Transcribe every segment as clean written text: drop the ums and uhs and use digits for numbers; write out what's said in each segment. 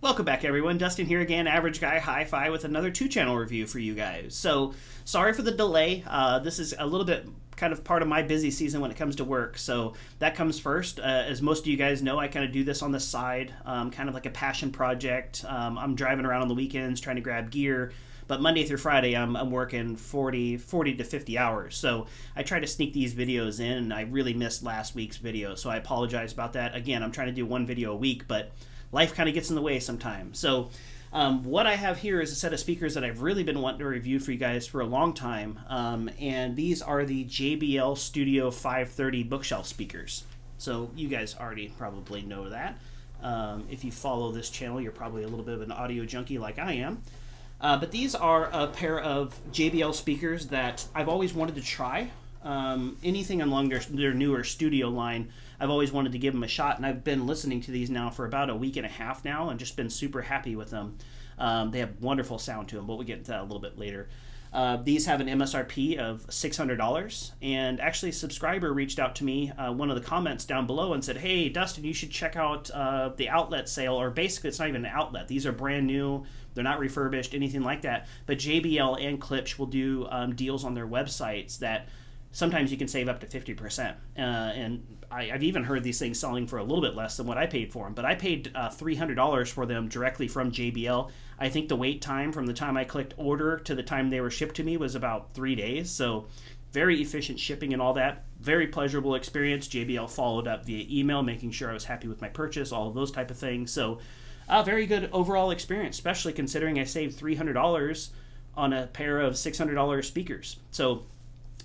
Welcome back, everyone. Dustin here again, Average Guy HiFi, with another two-channel review for you guys. So, sorry for the delay. This is a little bit kind of part of my busy season when it comes to work, so that comes first. As most of you guys know, I kind of do this on the side, kind of like a passion project. I'm driving around on the weekends trying to grab gear, but Monday through Friday, I'm working 40 to 50 hours. So I try to sneak these videos in, and I really missed last week's video, so I apologize about that. Again, I'm trying to do one video a week, but life kind of gets in the way sometimes. So what I have here is a set of speakers that I've really been wanting to review for you guys for a long time. And these are the JBL Studio 530 bookshelf speakers. So you guys already probably know that. If you follow this channel, you're probably a little bit of an audio junkie like I am. But these are a pair of JBL speakers that I've always wanted to try. Anything along their newer studio line, I've always wanted to give them a shot, and I've been listening to these now for about a week and a half now and just been super happy with them. They have wonderful sound to them, but we'll get into that a little bit later. These have an MSRP of $600, and actually a subscriber reached out to me, one of the comments down below, and said, hey Dustin, you should check out the outlet sale, or basically it's not even an outlet. These are brand new, they're not refurbished, anything like that, but JBL and Klipsch will do deals on their websites that sometimes you can save up to 50%. And I've even heard these things selling for a little bit less than what I paid for them. But I paid $300 for them directly from JBL. I think the wait time from the time I clicked order to the time they were shipped to me was about 3 days. So very efficient shipping and all that. Very pleasurable experience. JBL followed up via email, making sure I was happy with my purchase, all of those type of things. So very good overall experience, especially considering I saved $300 on a pair of $600 speakers. So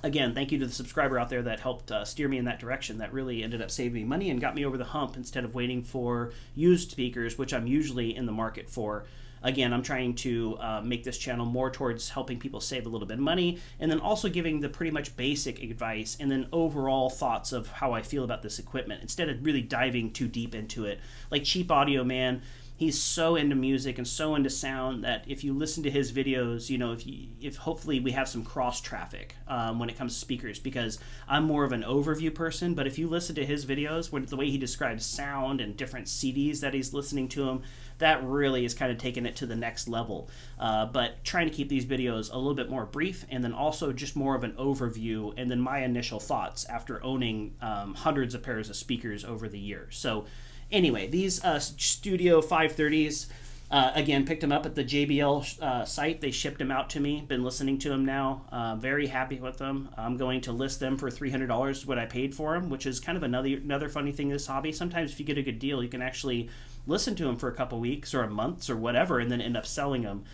again, thank you to the subscriber out there that helped steer me in that direction. That really ended up saving me money and got me over the hump instead of waiting for used speakers, which I'm usually in the market for. Again, I'm trying to make this channel more towards helping people save a little bit of money, and then also giving the pretty much basic advice and then overall thoughts of how I feel about this equipment instead of really diving too deep into it. Like Cheap Audio Man, he's so into music and so into sound that if you listen to his videos, you know, if hopefully we have some cross traffic when it comes to speakers, because I'm more of an overview person. But if you listen to his videos, the way he describes sound and different CDs that he's listening to him, that really is kind of taking it to the next level. But trying to keep these videos a little bit more brief, and then also just more of an overview, and then my initial thoughts after owning hundreds of pairs of speakers over the years. So anyway, these Studio 530s, again, picked them up at the JBL site. They shipped them out to me. Been listening to them now. Very happy with them. I'm going to list them for $300, what I paid for them, which is kind of another funny thing in this hobby. Sometimes if you get a good deal, you can actually listen to them for a couple weeks or a month or whatever, and then end up selling them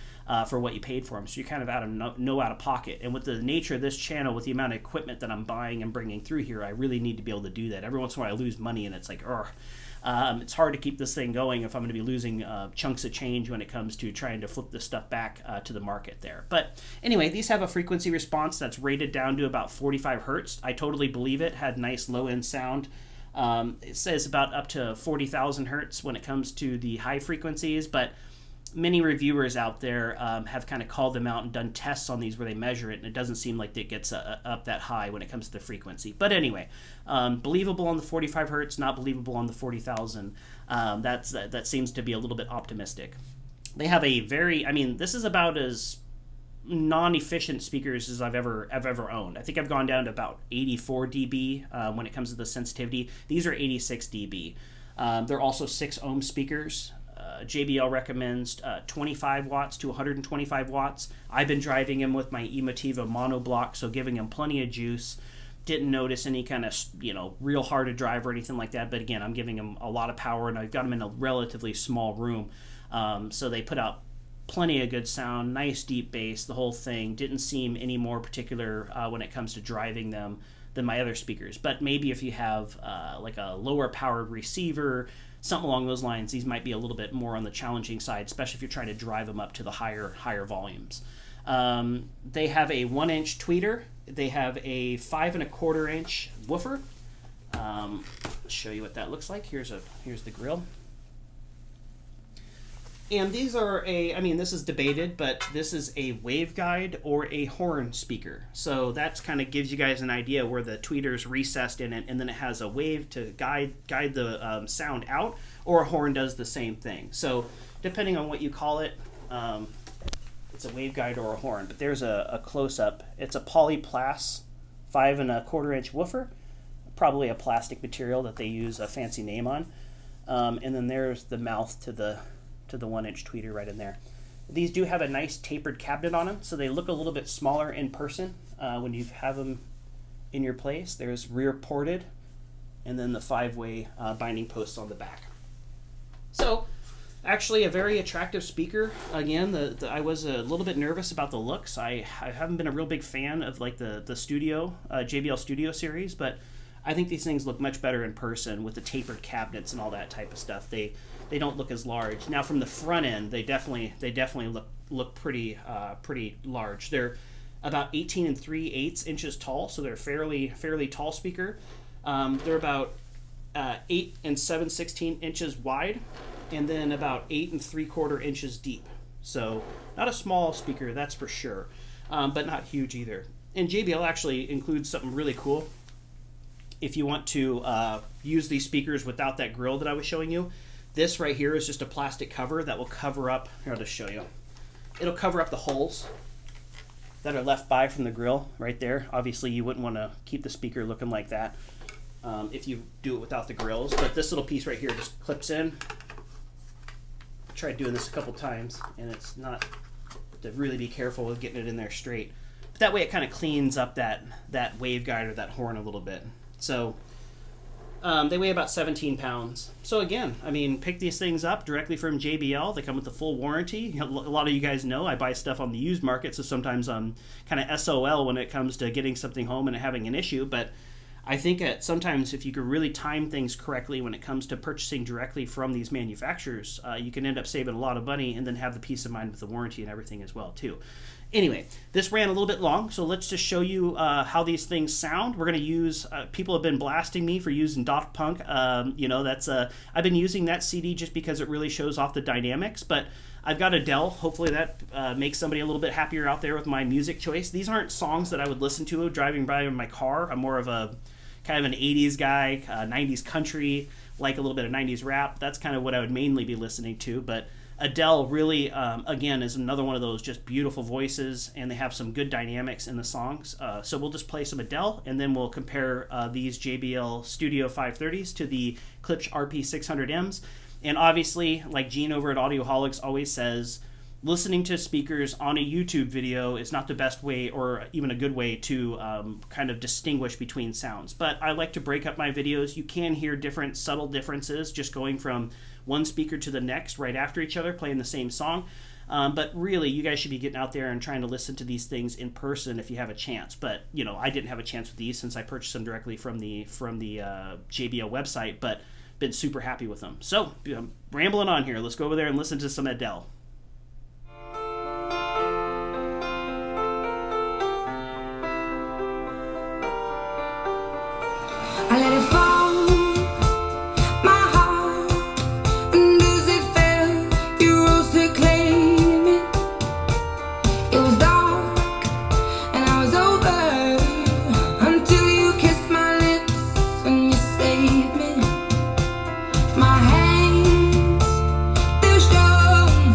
for what you paid for them. So you're kind of out of pocket. And with the nature of this channel, with the amount of equipment that I'm buying and bringing through here, I really need to be able to do that. Every once in a while I lose money, and it's like, it's hard to keep this thing going if I'm going to be losing chunks of change when it comes to trying to flip this stuff back to the market there. But anyway, these have a frequency response that's rated down to about 45 hertz. I totally believe it. Had nice low-end sound. It says about up to 40,000 hertz when it comes to the high frequencies, but many reviewers out there have kind of called them out and done tests on these where they measure it, and it doesn't seem like it gets up that high when it comes to the frequency. But anyway, believable on the 45 hertz, not believable on the 40,000. That seems to be a little bit optimistic. They have a this is about as non-efficient speakers as I've ever owned. I think I've gone down to about 84 dB when it comes to the sensitivity. These are 86 dB. They're also 6 ohm speakers. JBL recommends 25 watts to 125 watts. I've been driving him with my Emotiva mono block, so giving him plenty of juice. Didn't notice any kind of, real hard to drive or anything like that. But again, I'm giving him a lot of power, and I've got him in a relatively small room. So they put out plenty of good sound, nice deep bass, the whole thing. Didn't seem any more particular when it comes to driving them than my other speakers. But maybe if you have like a lower powered receiver, something along those lines, these might be a little bit more on the challenging side, especially if you're trying to drive them up to the higher volumes. They have a 1-inch tweeter. They have a 5 1/4 inch woofer. I'll show you what that looks like. Here's the grill. And these are this is debated, but this is a waveguide or a horn speaker. So that's kind of gives you guys an idea where the tweeter's recessed in it, and then it has a wave to guide the sound out, or a horn does the same thing. So depending on what you call it, it's a waveguide or a horn. But there's a close-up. It's a PolyPlas 5 1/4 inch woofer, probably a plastic material that they use a fancy name on. And then there's the mouth to the 1 inch tweeter right in there. These do have a nice tapered cabinet on them, so they look a little bit smaller in person when you have them in your place. There's rear ported, and then the 5-way binding posts on the back. So actually a very attractive speaker. Again, I was a little bit nervous about the looks. I haven't been a real big fan of like the Studio, JBL Studio series, but I think these things look much better in person with the tapered cabinets and all that type of stuff. They don't look as large. Now from the front end, they definitely look pretty large. They're about 18 3/8 inches tall, so they're fairly tall speaker. They're about 8 7/16 inches wide, and then about 8 3/4 inches deep. So not a small speaker, that's for sure, but not huge either. And JBL actually includes something really cool. If you want to use these speakers without that grill that I was showing you, this right here is just a plastic cover that will cover up, here I'll just show you. It'll cover up the holes that are left by from the grill right there. Obviously you wouldn't want to keep the speaker looking like that if you do it without the grills, but this little piece right here just clips in. I tried doing this a couple times and it's not, to really be careful with getting it in there straight. But that way it kind of cleans up that waveguide or that horn a little bit. So they weigh about 17 pounds. So again, I mean, pick these things up directly from JBL. They come with the full warranty. A lot of you guys know I buy stuff on the used market, so sometimes I'm kind of SOL when it comes to getting something home and having an issue. But I think sometimes if you could really time things correctly when it comes to purchasing directly from these manufacturers, you can end up saving a lot of money and then have the peace of mind with the warranty and everything as well too. Anyway, this ran a little bit long, so let's just show you how these things sound. We're going to use, people have been blasting me for using Daft Punk. You know, that's I've been using that CD just because it really shows off the dynamics, but I've got Adele. Hopefully that makes somebody a little bit happier out there with my music choice. These aren't songs that I would listen to driving by in my car. I'm more of a kind of an 80s guy, 90s country, like a little bit of 90s rap. That's kind of what I would mainly be listening to, but Adele really, again, is another one of those just beautiful voices, and they have some good dynamics in the songs. So we'll just play some Adele, and then we'll compare these JBL Studio 530s to the Klipsch RP600Ms. And obviously, like Gene over at Audioholics always says, listening to speakers on a YouTube video is not the best way or even a good way to kind of distinguish between sounds. But I like to break up my videos. You can hear different subtle differences just going from one speaker to the next right after each other playing the same song. But really, you guys should be getting out there and trying to listen to these things in person if you have a chance. But, you know, I didn't have a chance with these since I purchased them directly from the JBL website, but been super happy with them. So, rambling on here. Let's go over there and listen to some Adele. I let it fall, my heart, and as it fell, you rose to claim it. It was dark, and I was over, until you kissed my lips, and you saved me. My hands, they're strong,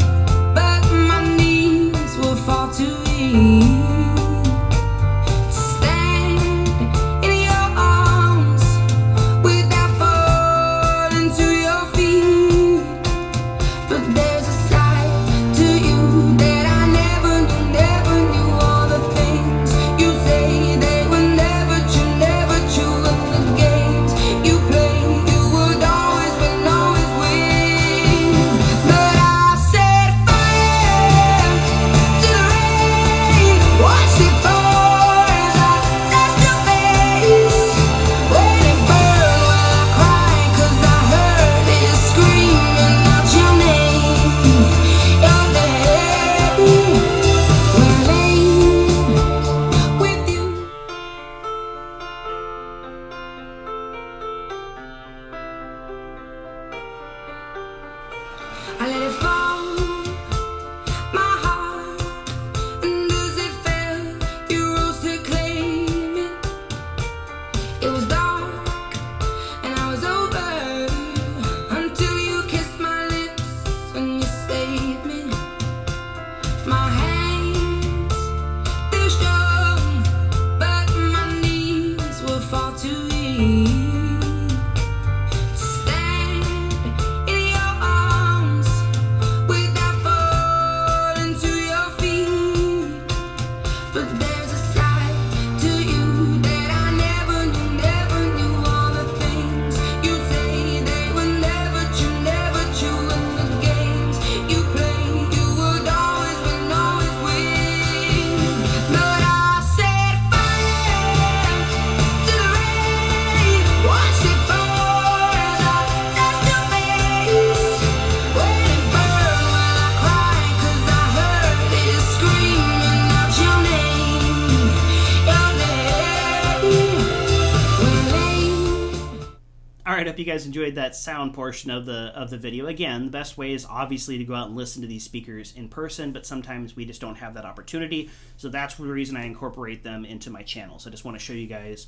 right, hope you guys enjoyed that sound portion of the video. Again, the best way is obviously to go out and listen to these speakers in person, but sometimes we just don't have that opportunity. So that's the reason I incorporate them into my channel. So I just want to show you guys,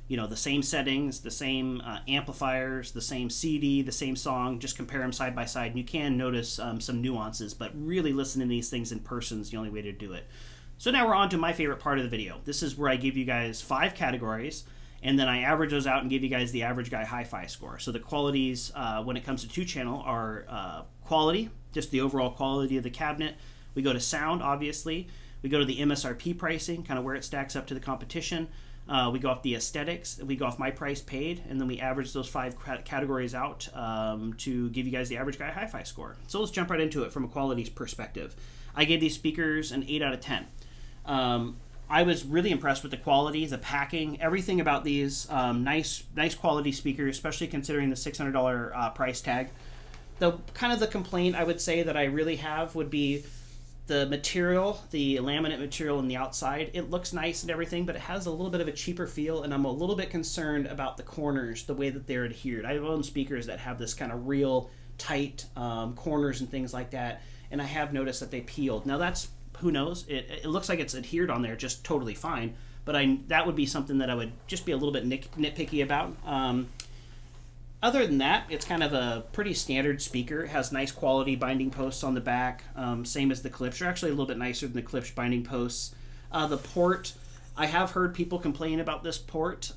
you know, the same settings, the same amplifiers, the same CD, the same song, just compare them side by side. And you can notice some nuances, but really listening to these things in person is the only way to do it. So now we're on to my favorite part of the video. This is where I give you guys 5 categories, and then I average those out and give you guys the average guy HiFi score. So the qualities when it comes to 2-channel are quality, just the overall quality of the cabinet. We go to sound, obviously. We go to the MSRP pricing, kind of where it stacks up to the competition. We go off the aesthetics, we go off my price paid, and then we average those 5 categories out to give you guys the average guy HiFi score. So let's jump right into it from a quality perspective. I gave these speakers an 8 out of 10. I was really impressed with the quality, the packing, everything about these. Nice quality speakers, especially considering the $600 price tag. The kind of the complaint I would say that I really have would be the material, the laminate material on the outside. It looks nice and everything, but it has a little bit of a cheaper feel, and I'm a little bit concerned about the corners, the way that they're adhered. I own speakers that have this kind of real tight corners and things like that, and I have noticed that they peeled. Now that's, who knows, it looks like it's adhered on there just totally fine, but that would be something that I would just be a little bit nitpicky about. Other than that, it's kind of a pretty standard speaker. It has nice quality binding posts on the back, same as the Klipsch. They're actually a little bit nicer than the Klipsch binding posts. The port, I have heard people complain about this port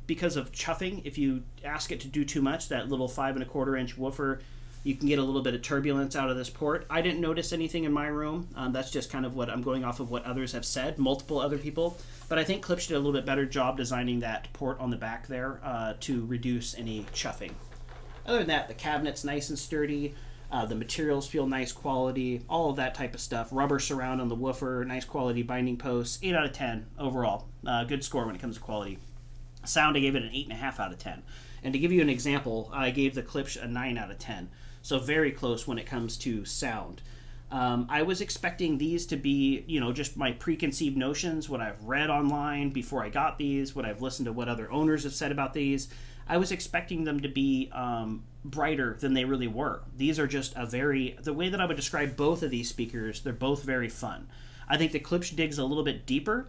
because of chuffing. If you ask it to do too much, that little 5 1/4 inch woofer, you can get a little bit of turbulence out of this port. I didn't notice anything in my room. That's just kind of what I'm going off of what others have said, multiple other people. But I think Klipsch did a little bit better job designing that port on the back there to reduce any chuffing. Other than that, the cabinet's nice and sturdy. The materials feel nice quality, all of that type of stuff. Rubber surround on the woofer, nice quality binding posts. 8 out of 10 overall. Good score when it comes to quality. Sound, I gave it an 8.5 out of 10. And to give you an example, I gave the Klipsch a 9 out of 10. So very close when it comes to sound. I was expecting these to be, you know, just my preconceived notions, what I've read online before I got these, what I've listened to what other owners have said about these. I was expecting them to be brighter than they really were. These are just the way that I would describe both of these speakers, they're both very fun. I think the Klipsch digs a little bit deeper.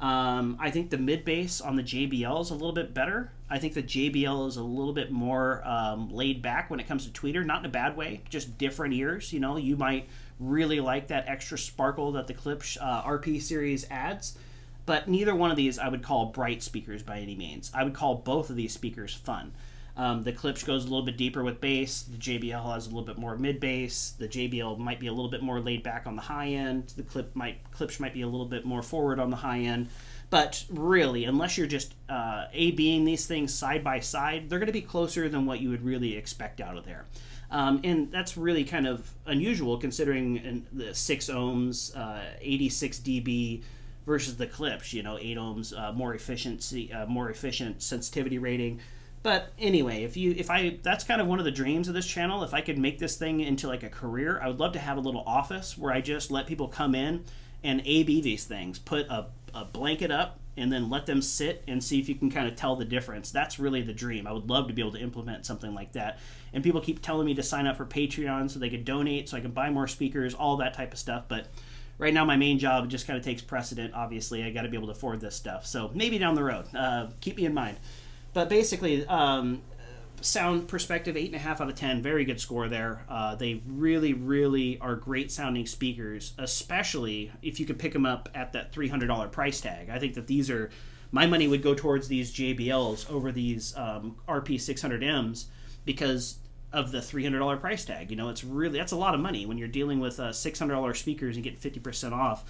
I think the mid bass on the JBL is a little bit better. I think the JBL is a little bit more laid back when it comes to tweeter, not in a bad way, just different ears. You know, you might really like that extra sparkle that the Klipsch RP series adds, but neither one of these I would call bright speakers by any means. I would call both of these speakers fun. The Klipsch goes a little bit deeper with bass. The JBL has a little bit more mid bass. The JBL might be a little bit more laid back on the high end. The Klipsch might be a little bit more forward on the high end. But really, unless you're just A-Bing these things side by side, they're going to be closer than what you would really expect out of there. And that's really kind of unusual considering the 6 ohms, 86 dB versus the Klipsch, you know, 8 ohms, more efficient sensitivity rating. But anyway, that's kind of one of the dreams of this channel. If I could make this thing into like a career, I would love to have a little office where I just let people come in and A/B these things, put a blanket up, and then let them sit and see if you can kind of tell the difference. That's really the dream. I would love to be able to implement something like that. And people keep telling me to sign up for Patreon so they could donate, so I can buy more speakers, all that type of stuff. But right now my main job just kind of takes precedent. Obviously, I got to be able to afford this stuff. So maybe down the road. Keep me in mind. But basically, sound perspective, 8.5 out of 10, very good score there. They really, really are great sounding speakers, especially if you could pick them up at that $300 price tag. I think that these are, my money would go towards these JBLs over these RP600Ms because of the $300 price tag. You know, that's a lot of money when you're dealing with $600 speakers and get 50% off.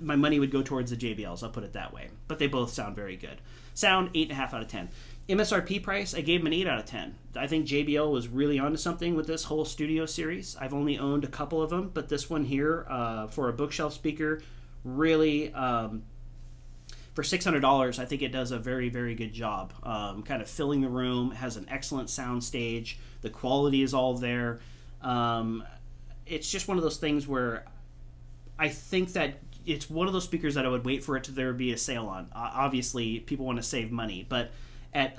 My money would go towards the JBLs, I'll put it that way. But they both sound very good. Sound, 8.5 out of 10. MSRP price, I gave them an 8 out of 10. I think JBL was really onto something with this whole studio series. I've only owned a couple of them, but this one here, for a bookshelf speaker, really, for $600, I think it does a very, very good job. Kind of filling the room, has an excellent sound stage. The quality is all there. It's just one of those things where I think that it's one of those speakers that I would wait for it to there be a sale on. Obviously, people want to save money, but at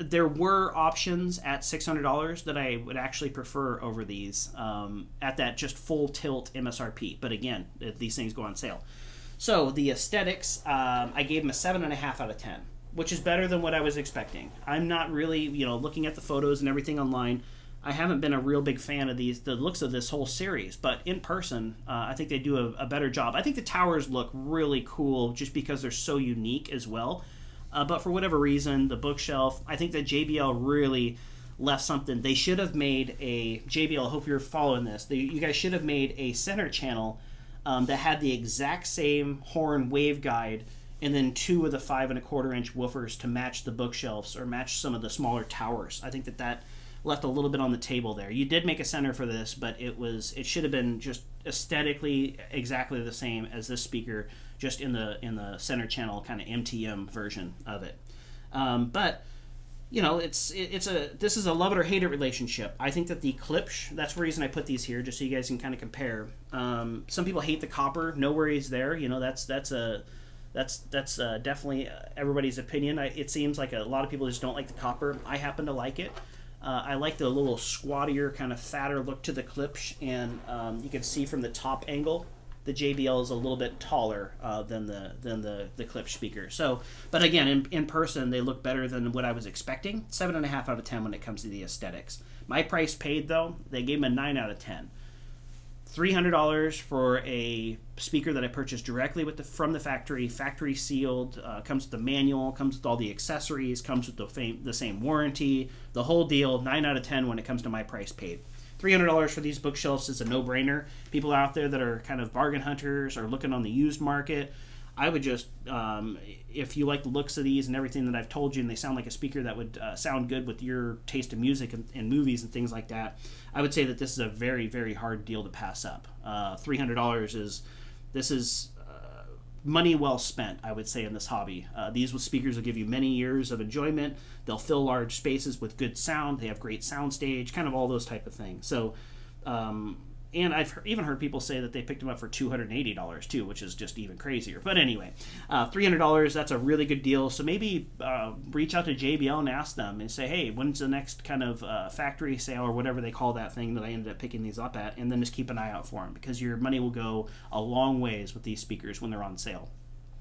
there were options at $600 that I would actually prefer over these at that just full tilt MSRP. But again, these things go on sale. So the aesthetics, I gave them a 7.5 out of 10, which is better than what I was expecting. I'm not really, looking at the photos and everything online, I haven't been a real big fan of the looks of this whole series, but in person, I think they do a better job. I think the towers look really cool just because they're so unique as well. But for whatever reason, the bookshelf, I think that JBL really left something. They should have made a, JBL, I hope you're following this, you guys should have made a center channel that had the exact same horn waveguide and then 2 of the 5.25-inch woofers to match the bookshelves or match some of the smaller towers. I think that left a little bit on the table there. You did make a center for this, but it should have been just aesthetically exactly the same as this speaker, just in the center channel kind of MTM version of it. But this is a love it or hate it relationship. I think that the clips, that's the reason I put these here, just so you guys can kind of compare. Some people hate the copper. No worries there. That's definitely everybody's opinion. It seems like a lot of people just don't like the copper. I happen to like it. I like the little squattier, kind of fatter look to the clips, and you can see from the top angle, the JBL is a little bit taller than the clip speaker. So, but again, in person, they look better than what I was expecting. 7.5 out of 10 when it comes to the aesthetics. My price paid, though, they gave them a 9 out of 10. $300 for a speaker that I purchased directly from the factory sealed, comes with the manual, comes with all the accessories, comes with the same warranty, the whole deal. 9 out of 10 when it comes to my price paid. $300 for these bookshelves is a no-brainer. People out there that are kind of bargain hunters or looking on the used market, I would just, if you like the looks of these and everything that I've told you, and they sound like a speaker that would sound good with your taste in music and movies and things like that, I would say that this is a very, very hard deal to pass up. $300 is money well spent, I would say, in this hobby. These speakers will give you many years of enjoyment. They'll fill large spaces with good sound. They have great soundstage, kind of all those type of things. So, and I've even heard people say that they picked them up for $280 too, which is just even crazier. But anyway, $300, that's a really good deal. So maybe reach out to JBL and ask them and say, hey, when's the next kind of factory sale or whatever they call that thing that I ended up picking these up at, and then just keep an eye out for them, because your money will go a long ways with these speakers when they're on sale.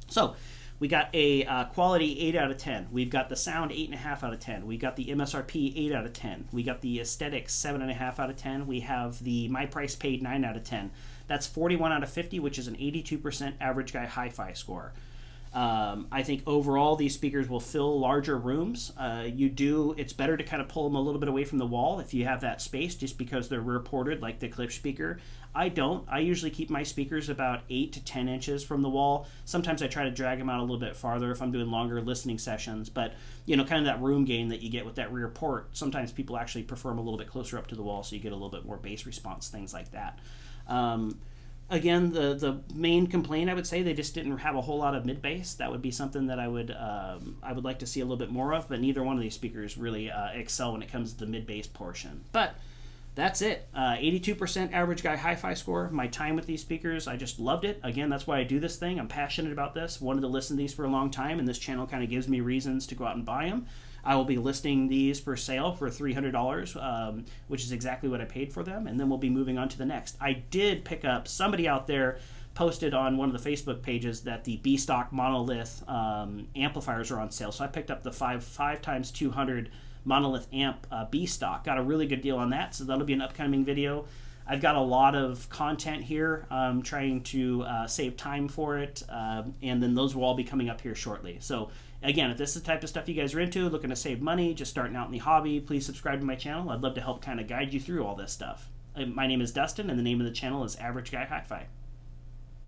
So we got a quality 8 out of 10. We've got the sound 8.5 out of 10. We got the MSRP 8 out of 10. We got the aesthetics 7.5 out of 10. We have the my price paid 9 out of 10. That's 41 out of 50, which is an 82% average guy HiFi score. I think overall these speakers will fill larger rooms. It's better to kind of pull them a little bit away from the wall if you have that space, just because they're rear ported like the clip speaker. I don't. I usually keep my speakers about 8 to 10 inches from the wall. Sometimes I try to drag them out a little bit farther if I'm doing longer listening sessions, but kind of that room gain that you get with that rear port, sometimes people actually prefer them a little bit closer up to the wall so you get a little bit more bass response, things like that. Again, the main complaint, I would say, they just didn't have a whole lot of mid bass. That would be something that I would like to see a little bit more of, but neither one of these speakers really excel when it comes to the mid bass portion. But that's it. 82% average guy HiFi score. My time with these speakers, I just loved it. Again, that's why I do this thing. I'm passionate about this. Wanted to listen to these for a long time, and this channel kind of gives me reasons to go out and buy them. I will be listing these for sale for $300, which is exactly what I paid for them, and then we'll be moving on to the next. I did pick up, somebody out there posted on one of the Facebook pages that the B-Stock monolith amplifiers are on sale, so I picked up the 5x200 monolith amp B-Stock. Got a really good deal on that, so that'll be an upcoming video. I've got a lot of content here. I'm trying to save time for it, and then those will all be coming up here shortly. So again, if this is the type of stuff you guys are into, looking to save money, just starting out in the hobby, please subscribe to my channel. I'd love to help kind of guide you through all this stuff. My name is Dustin, and the name of the channel is Average Guy HiFi.